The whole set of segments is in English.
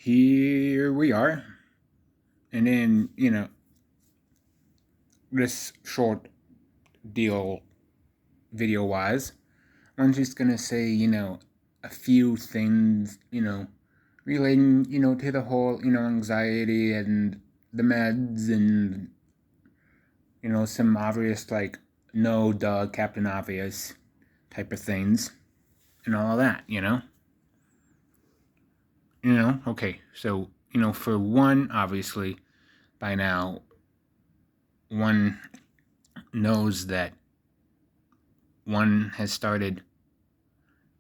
here we are. And then, this short deal video wise, I'm just gonna say, a few things, relating, to the whole, anxiety and the meds and, some obvious, like, no, duh, Captain Obvious type of things and all of that, Okay, so, for one, obviously, by now, one knows that one has started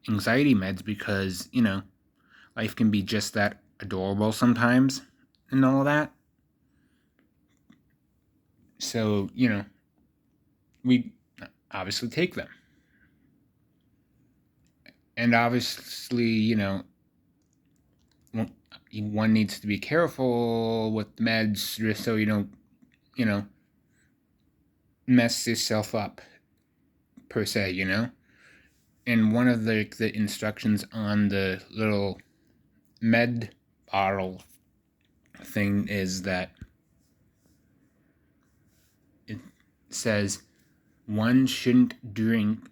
anxiety meds because, life can be just that adorable sometimes and all that. So, we obviously take them. And obviously, one needs to be careful with meds just so you don't, mess yourself up, per se, And one of the instructions on the little med bottle thing is that it says one shouldn't drink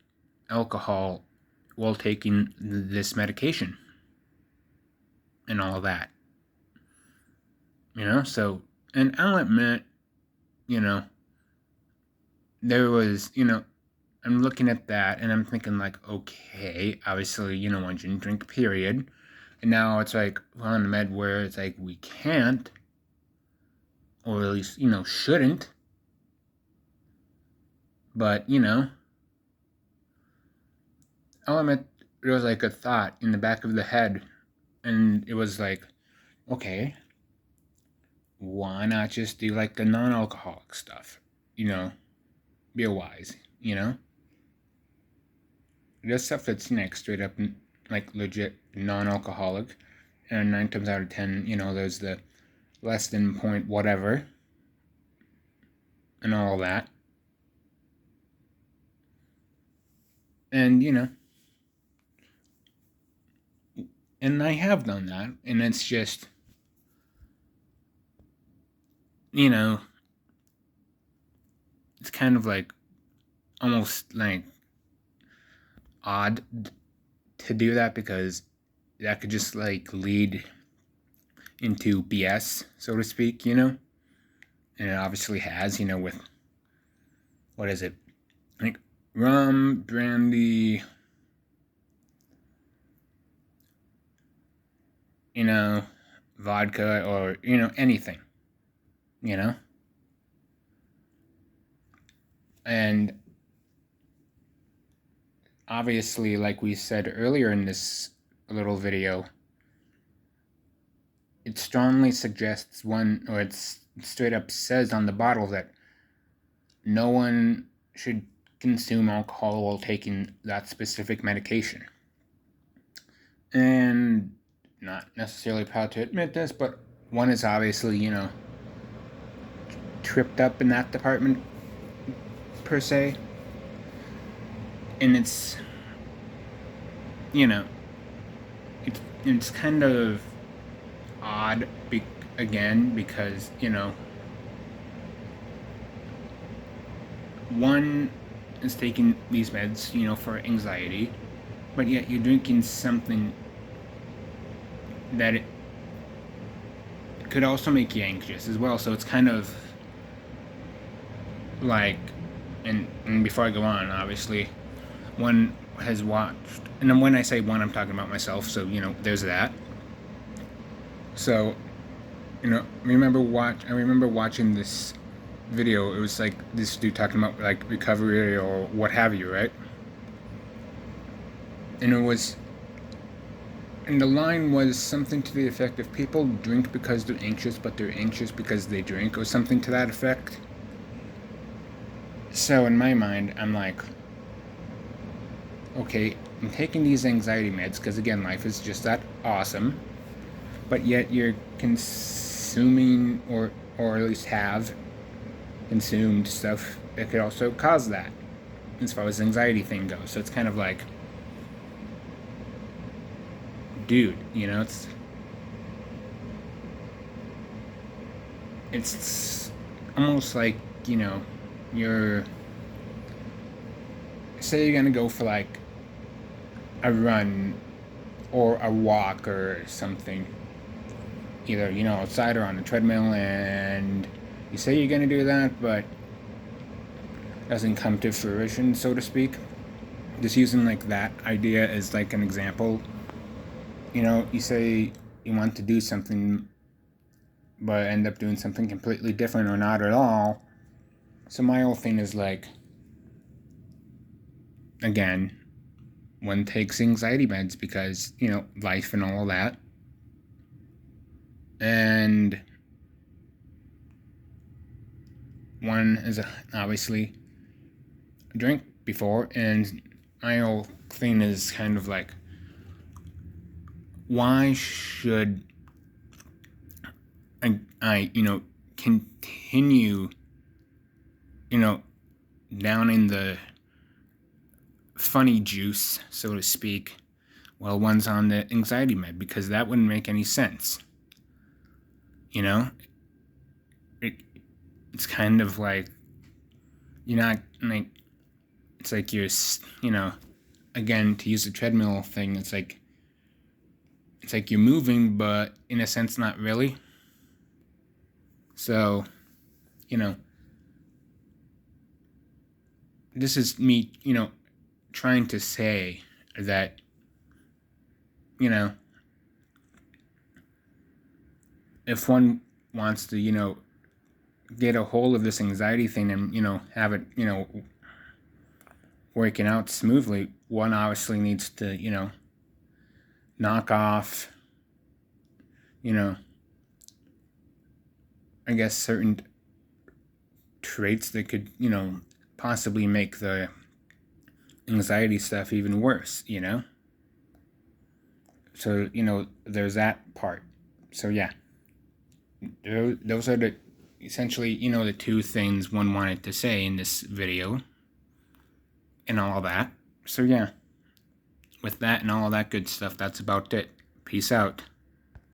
alcohol while taking this medication and all that. So, and I'll admit, there was, I'm looking at that and I'm thinking, like, okay, obviously, one shouldn't drink, period. And now it's like, well, on the med where it's like, we can't, or at least, shouldn't. But, I'll admit, there was like a thought in the back of the head, and it was like, okay, why not just do like the non-alcoholic stuff? Beer wise, There's stuff that's like straight up like legit non-alcoholic, and 9 times out of 10, there's the less than point whatever and all that. And and I have done that, and it's just, it's kind of like almost like odd to do that, because that could just like lead into BS, so to speak, and it obviously has, with, what is it, like rum, brandy, vodka, or anything, and obviously, like we said earlier in this little video, it strongly suggests one, or it straight up says on the bottle that no one should consume alcohol while taking that specific medication. And not necessarily proud to admit this, but one is obviously, tripped up in that department, per se. And it's, it's kind of odd, again, because, one is taking these meds, for anxiety, but yet you're drinking something that it could also make you anxious as well. So it's kind of like, and before I go on, obviously, one has watched, and then when I say one, I'm talking about myself, so, there's that. So, I remember watching this video. It was like this dude talking about like recovery or what have you, right? And the line was something to the effect of, people drink because they're anxious, but they're anxious because they drink, or something to that effect. So in my mind, I'm like, okay, I'm taking these anxiety meds because, again, life is just that awesome, but yet you're consuming, or at least have consumed stuff that could also cause that, as far as the anxiety thing goes. So it's kind of like, dude, it's it's almost like, you know, you're, say you're gonna go for like a run or a walk or something, either, you know, outside or on the treadmill, and you say you're gonna do that, but doesn't come to fruition, so to speak. Just using like that idea as like an example. You know, you say you want to do something, but end up doing something completely different or not at all. So my whole thing is like, again, one takes anxiety meds because, you know, life and all that. And one is obviously drink before, and my whole thing is kind of like, why should I you know, continue, you know, down in the funny juice, so to speak, while one's on the anxiety med? Because that wouldn't make any sense. You know, it's kind of like, you're not like, it's like you're, you know, again, to use the treadmill thing, it's like you're moving, but in a sense, not really. So, you know, this is me, you know, trying to say that, you know, if one wants to, you know, get a hold of this anxiety thing and, you know, have it, you know, working out smoothly, one obviously needs to, you know, knock off, you know, I guess certain traits that could, you know, possibly make the anxiety stuff even worse, you know? So, you know, there's that part. So, yeah, those are the, essentially, you know, the two things one wanted to say in this video and all that. So, yeah, with that and all that good stuff, that's about it. Peace out.